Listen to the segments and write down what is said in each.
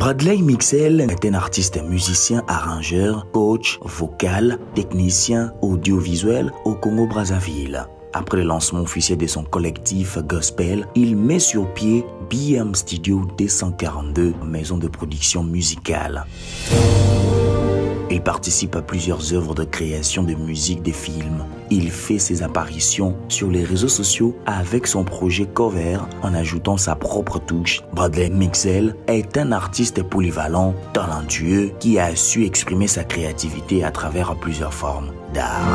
Bradley Mixel est un artiste musicien, arrangeur, coach, vocal, technicien audiovisuel au Congo-Brazzaville. Après le lancement officiel de son collectif gospel, il met sur pied BM Studio 242, maison de production musicale. Il participe à plusieurs œuvres de création de musique, des films. Il fait ses apparitions sur les réseaux sociaux avec son projet Cover en ajoutant sa propre touche. Bradley Mixel est un artiste polyvalent, talentueux, qui a su exprimer sa créativité à travers plusieurs formes d'art.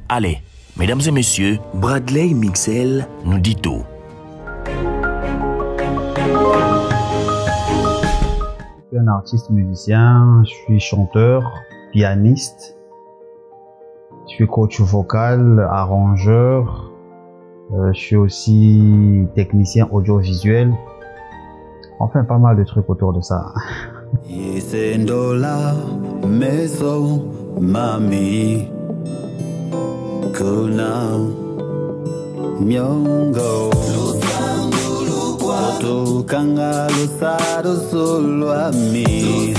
Allez, mesdames et messieurs, Bradley Mixel nous dit tout. Je suis un artiste musicien, je suis chanteur, pianiste, je suis coach vocal, arrangeur, je suis aussi technicien audiovisuel, enfin pas mal de trucs autour de ça. Kanga lusado solo a mi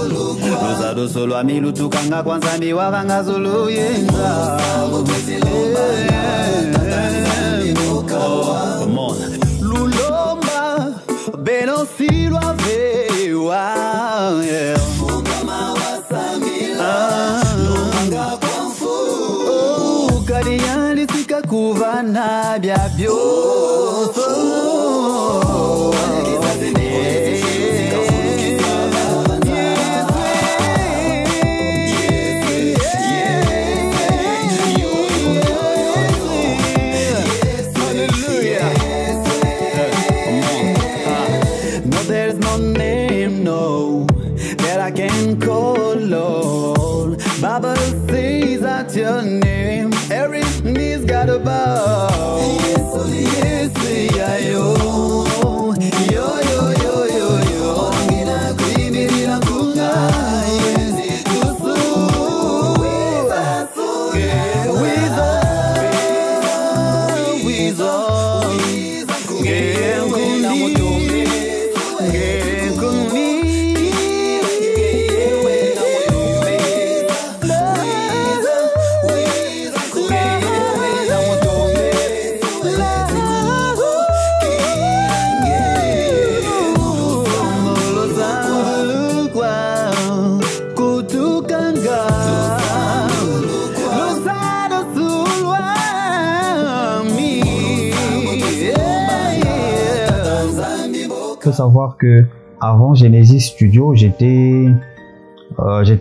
lusado solo a mi lutukanga kwanza mi wabanga zulu yenza lulomba beno silwa vewa kariani sika kuvana bya byoso. Baba says that your name, every knee's gotta bow. Yes, yeah, yo, yo, yo, yo, yo, yo. Ngina kuibiri na kunga, yes, kusu. Il faut savoir que avant Genesis Studio, j'étais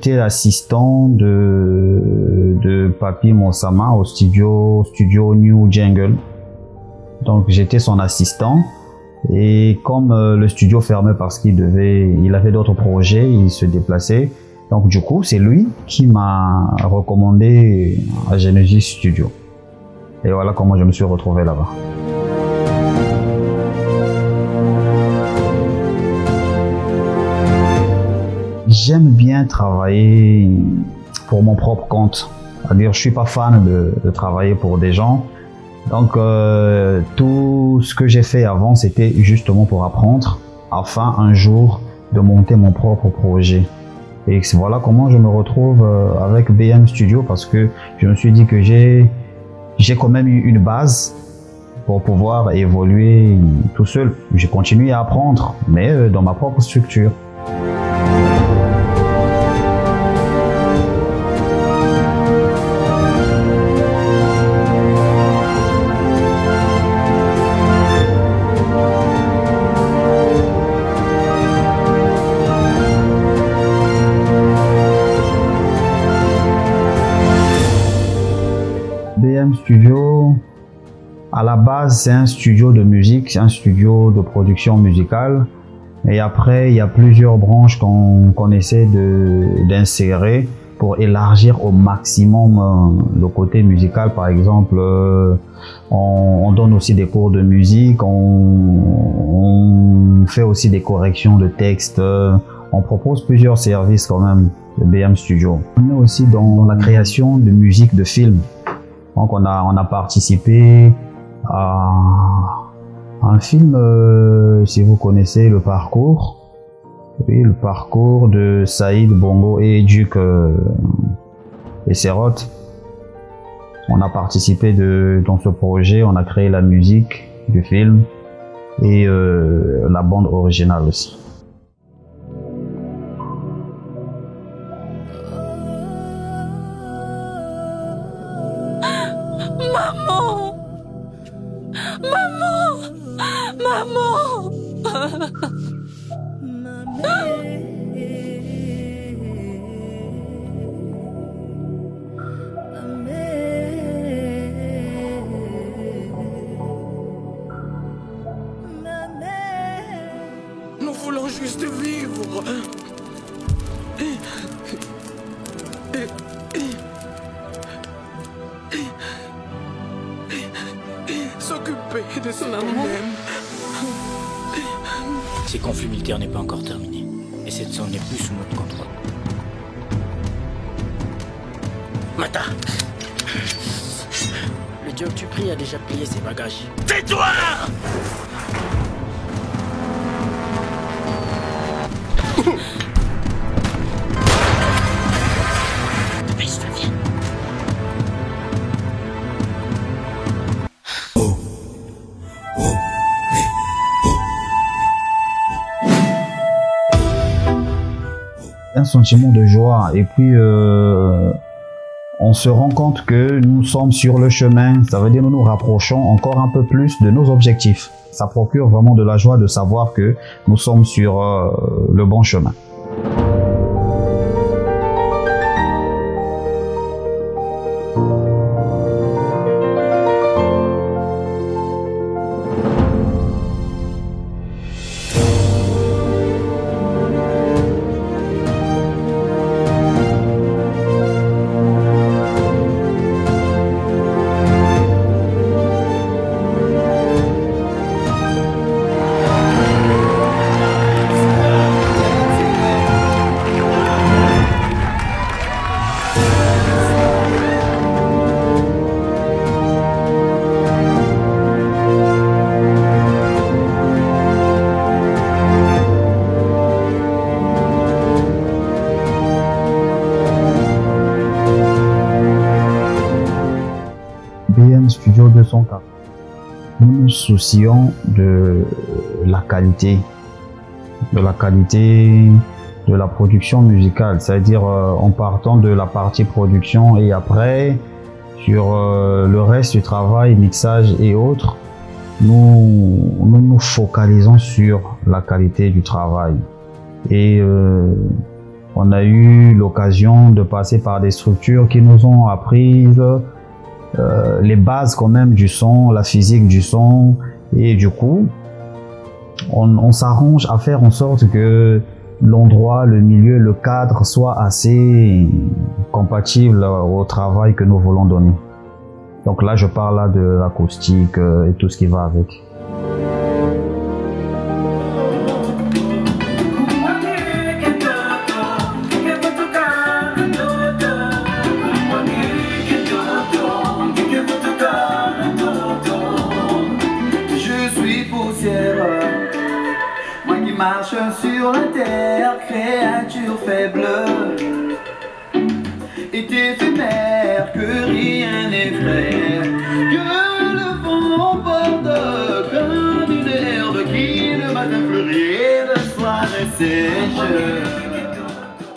l'assistant de Papi Mosama au studio New Jungle. Donc j'étais son assistant et comme le studio fermait parce qu'il avait d'autres projets, il se déplaçait. Donc du coup, c'est lui qui m'a recommandé à Genesis Studio. Et voilà comment je me suis retrouvé là-bas. J'aime bien travailler pour mon propre compte. C'est-à-dire, je suis pas fan de travailler pour des gens. Donc, tout ce que j'ai fait avant, c'était justement pour apprendre, afin un jour de monter mon propre projet. Et voilà comment je me retrouve avec BM Studio, parce que je me suis dit que j'ai quand même eu une base pour pouvoir évoluer tout seul. J'ai continué à apprendre, mais dans ma propre structure. BM Studio, à la base, c'est un studio de musique, c'est un studio de production musicale. Et après, il y a plusieurs branches qu'on essaie d'insérer pour élargir au maximum le côté musical. Par exemple, on donne aussi des cours de musique, on fait aussi des corrections de textes, on propose plusieurs services quand même de BM Studio. On est aussi dans la création de musique de films. Donc on a participé à un film, si vous connaissez Le Parcours, Oui, le parcours de Saïd Bongo et Duc et Serot. On a participé dans ce projet, on a créé la musique du film et la bande originale aussi. Maman! Maman! Maman! Nous voulons juste vivre. S'occuper de son nous-mêmes. Ces conflits militaires n'est pas encore terminé. Et cette zone n'est plus sous notre contrôle. Mata! Le dieu que tu pries a déjà plié ses bagages. Tais-toi! Dépêche-toi, viens. Un sentiment de joie et puis on se rend compte que nous sommes sur le chemin, ça veut dire nous nous rapprochons encore un peu plus de nos objectifs. Ça procure vraiment de la joie de savoir que nous sommes sur le bon chemin. Studio 204. Nous nous soucions de la qualité de la production musicale, c'est-à-dire en partant de la partie production et après sur le reste du travail, mixage et autres, nous focalisons sur la qualité du travail. Et on a eu l'occasion de passer par des structures qui nous ont appris les bases quand même du son, la physique du son, et du coup on s'arrange à faire en sorte que l'endroit, le milieu, le cadre soit assez compatible au travail que nous voulons donner. Donc là je parle là de l'acoustique et tout ce qui va avec. Marche sur la terre, créature faible, est éphémère, que rien n'effraie, que le vent emporte comme une herbe qui le matin fleurit et le soir sèche.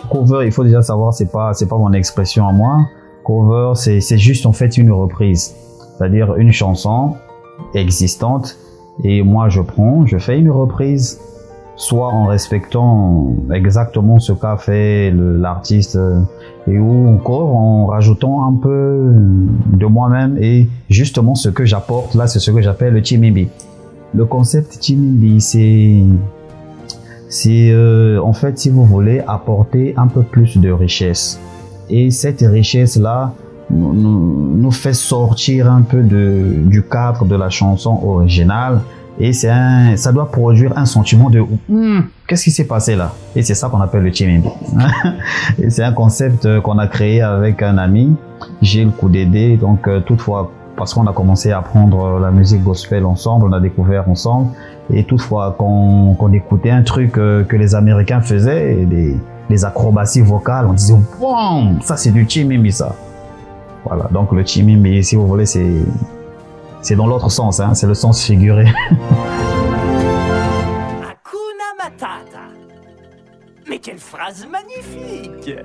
Cover, il faut déjà savoir, c'est pas mon expression à moi. Cover, c'est juste en fait une reprise, c'est-à-dire une chanson existante et moi je fais une reprise. Soit en respectant exactement ce qu'a fait l'artiste et ou encore en rajoutant un peu de moi-même et justement ce que j'apporte là, c'est ce que j'appelle le Chimimbi. Le concept Chimimbi, c'est en fait, si vous voulez, apporter un peu plus de richesse et cette richesse là nous fait sortir un peu du cadre de la chanson originale. Et ça doit produire un sentiment de qu'est-ce qui s'est passé là? Et c'est ça qu'on appelle le Chimimbi. Et c'est un concept qu'on a créé avec un ami, Gilles Koudédé. Donc toutefois, parce qu'on a commencé à apprendre la musique gospel ensemble, on a découvert ensemble. Et toutefois, qu'on écoutait un truc que les Américains faisaient, des acrobaties vocales, on disait « Bon, ça c'est du Chimimi ça ». Voilà, donc le Chimimi, si vous voulez, c'est dans l'autre sens, hein, c'est le sens figuré. Hakuna Matata. Mais quelle phrase magnifique!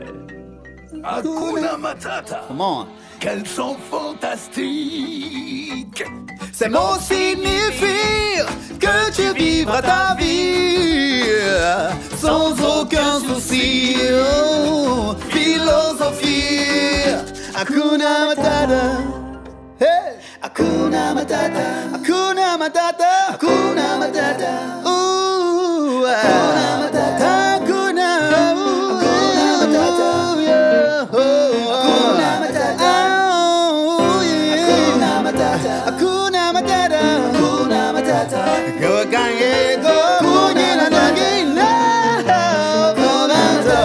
Hakuna Matata. Comment? Quel chant fantastique! Ces mots signifient que tu vivras ta vie sans aucun souci. Oh, philosophie. Hakuna Matata. Hey. Hakuna Matata. Hakuna Matata. Hakuna Matata. Ooh, Hakuna Matata. Hakuna. Hakuna Matata. Yeah. Oh, Hakuna Matata. Oh, yeah. Hakuna Matata. Hakuna Matata. Hakuna Matata. Go kanye go. Kunye na dangina. Hakuna Matata.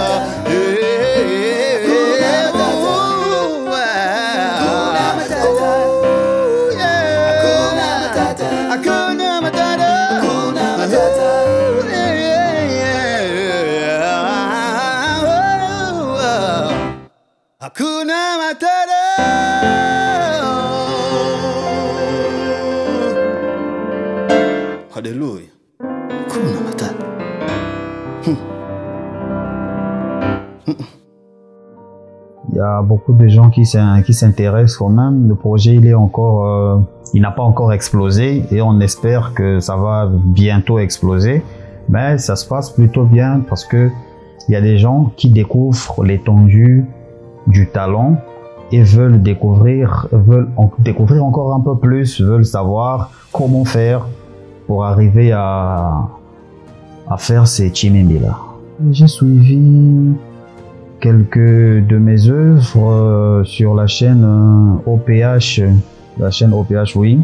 Hakuna Matata. Alléluia. Hakuna Matata. Il y a beaucoup de gens qui s'intéressent quand même. Le projet, il n'a pas encore explosé et on espère que ça va bientôt exploser. Mais ça se passe plutôt bien parce que il y a des gens qui découvrent l'étendue du talent et veulent découvrir encore un peu plus, veulent savoir comment faire pour arriver à faire ces Chimimi là. J'ai suivi quelques de mes œuvres sur la chaîne OPH, oui.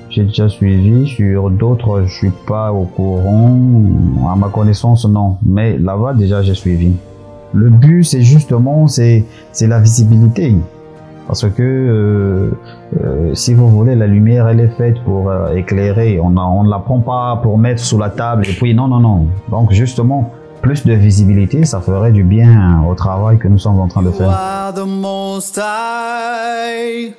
J'ai déjà suivi, sur d'autres je suis pas au courant, à ma connaissance non, mais là-bas déjà j'ai suivi. Le but c'est justement c'est la visibilité, parce que si vous voulez, la lumière elle est faite pour éclairer, on ne la prend pas pour mettre sous la table et puis non, donc justement plus de visibilité, ça ferait du bien au travail que nous sommes en train de faire. You are the most high.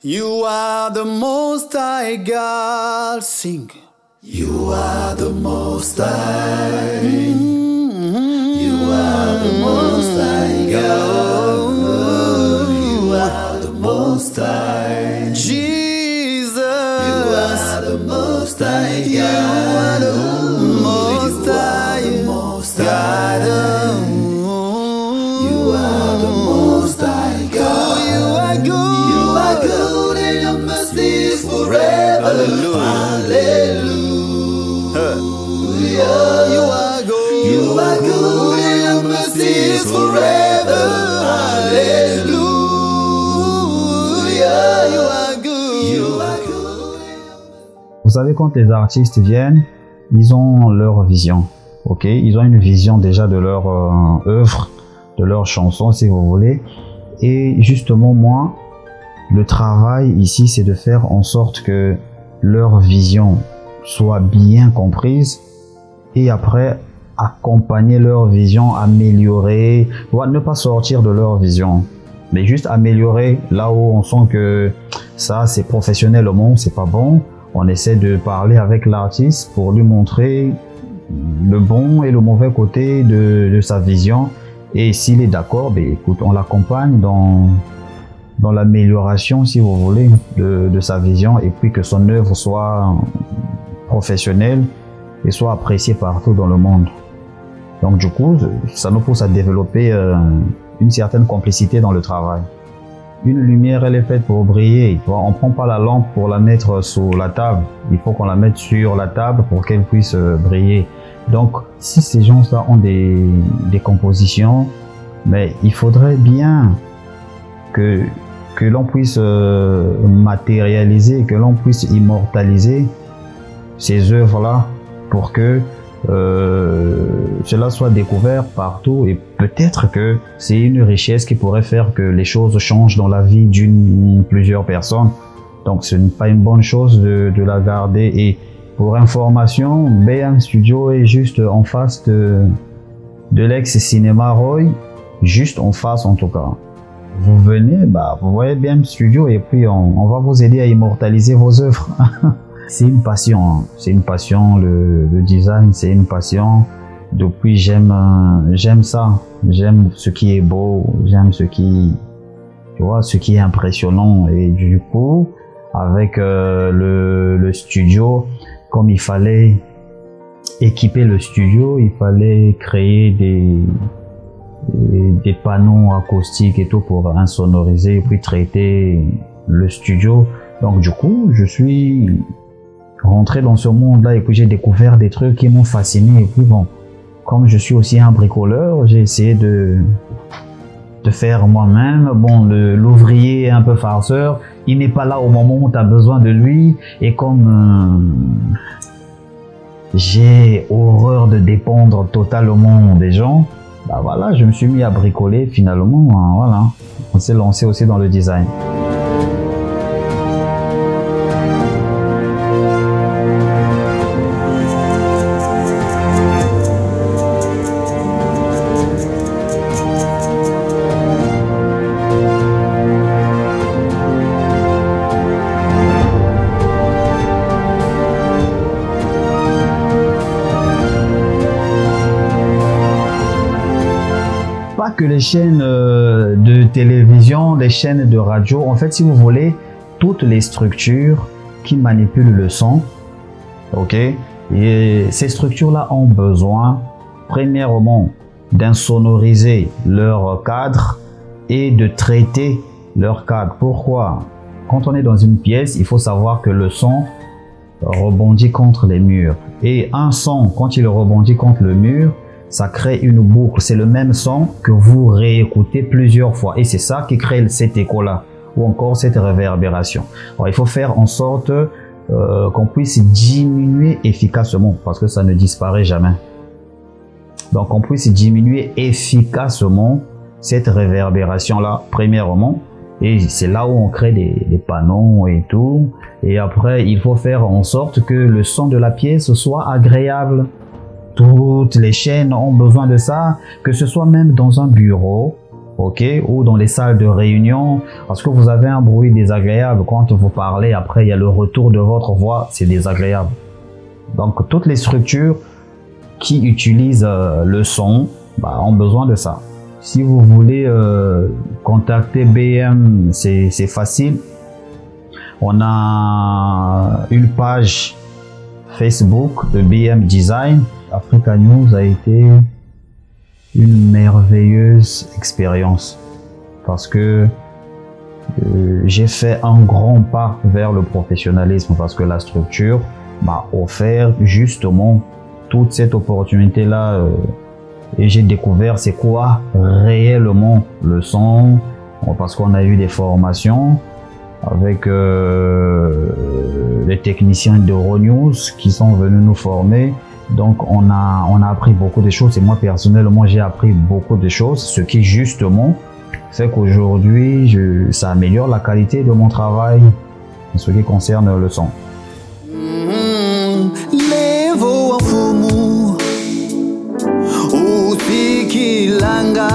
You are the most high God. Sing. You are the most high. You are the most high God. You are the most high. Jesus. You are the most high God. You are the most high. God. You are the most high God. You are good. You are good and your mercy is forever. Hallelujah. You are good. You are good and your mercy is forever. Hallelujah. You are good. You are good. Vous savez, quand les artistes viennent, ils ont leur vision. Ok, ils ont une vision déjà de leur œuvre, de leur chanson si vous voulez. Et justement moi, le travail ici c'est de faire en sorte que leur vision soit bien comprise et après accompagner leur vision, améliorer, ne pas sortir de leur vision, mais juste améliorer là où on sent que ça c'est professionnellement c'est pas bon. On essaie de parler avec l'artiste pour lui montrer le bon et le mauvais côté de sa vision, et s'il est d'accord, écoute, on l'accompagne dans l'amélioration si vous voulez de sa vision, et puis que son œuvre soit professionnelle et soit appréciée partout dans le monde. Donc du coup ça nous pousse à développer une certaine complicité dans le travail. Une lumière elle est faite pour briller, on ne prend pas la lampe pour la mettre sous la table, il faut qu'on la mette sur la table pour qu'elle puisse briller. Donc si ces gens-là ont des compositions, mais il faudrait bien que l'on puisse matérialiser, que l'on puisse immortaliser ces œuvres-là pour que cela soit découvert partout et peut-être que c'est une richesse qui pourrait faire que les choses changent dans la vie d'une ou plusieurs personnes. Donc ce n'est pas une bonne chose de la garder. Et pour information, BM Studio est juste en face de l'ex-cinéma Roy, juste en face en tout cas. Vous venez, vous voyez BM Studio et puis on va vous aider à immortaliser vos œuvres. C'est une passion, hein. C'est une passion, le design, c'est une passion. Depuis, j'aime ça. J'aime ce qui est beau, j'aime ce qui est impressionnant. Et du coup, avec le studio, comme il fallait équiper le studio, il fallait créer des panneaux acoustiques et tout pour insonoriser et puis traiter le studio. Donc du coup, je suis rentré dans ce monde-là et puis j'ai découvert des trucs qui m'ont fasciné. Et puis bon, comme je suis aussi un bricoleur, j'ai essayé de faire moi-même. Bon, l'ouvrier un peu farceur, il n'est pas là au moment où tu as besoin de lui. Et comme j'ai horreur de dépendre totalement des gens, voilà, je me suis mis à bricoler finalement. Voilà, on s'est lancé aussi dans le design. Que les chaînes de télévision, les chaînes de radio, en fait, si vous voulez, toutes les structures qui manipulent le son, ok, et ces structures-là ont besoin, premièrement, d'insonoriser leur cadre et de traiter leur cadre. Pourquoi? Quand on est dans une pièce, il faut savoir que le son rebondit contre les murs. Et un son, quand il rebondit contre le mur, ça crée une boucle. C'est le même son que vous réécoutez plusieurs fois. Et c'est ça qui crée cet écho-là, ou encore cette réverbération. Alors, il faut faire en sorte qu'on puisse diminuer efficacement, parce que ça ne disparaît jamais. Donc, on puisse diminuer efficacement cette réverbération-là, premièrement. Et c'est là où on crée des panneaux et tout. Et après, il faut faire en sorte que le son de la pièce soit agréable. Toutes les chaînes ont besoin de ça, que ce soit même dans un bureau, ok, ou dans les salles de réunion, parce que vous avez un bruit désagréable quand vous parlez. Après, il y a le retour de votre voix, c'est désagréable. Donc, toutes les structures qui utilisent le son ont besoin de ça. Si vous voulez contacter BM, c'est facile. On a une page Facebook de BM Design. Africa News a été une merveilleuse expérience parce que j'ai fait un grand pas vers le professionnalisme, parce que la structure m'a offert justement toute cette opportunité-là et j'ai découvert c'est quoi réellement le son, parce qu'on a eu des formations avec les techniciens d'Euronews qui sont venus nous former. Donc on a appris beaucoup de choses et moi personnellement j'ai appris beaucoup de choses, ce qui justement fait qu'aujourd'hui ça améliore la qualité de mon travail en ce qui concerne le son. Levo wafumu usikilanga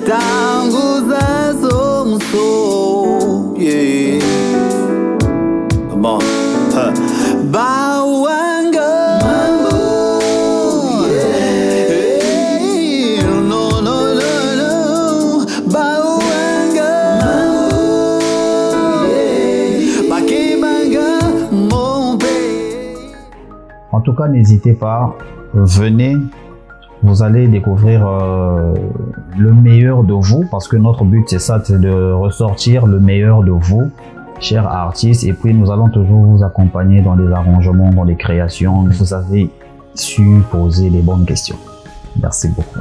tangu zazo mso yeah. Bon. En tout cas, n'hésitez pas, venez, vous allez découvrir le meilleur de vous, parce que notre but c'est ça, c'est de ressortir le meilleur de vous, chers artistes, et puis nous allons toujours vous accompagner dans les arrangements, dans les créations. Vous avez su poser les bonnes questions. Merci beaucoup.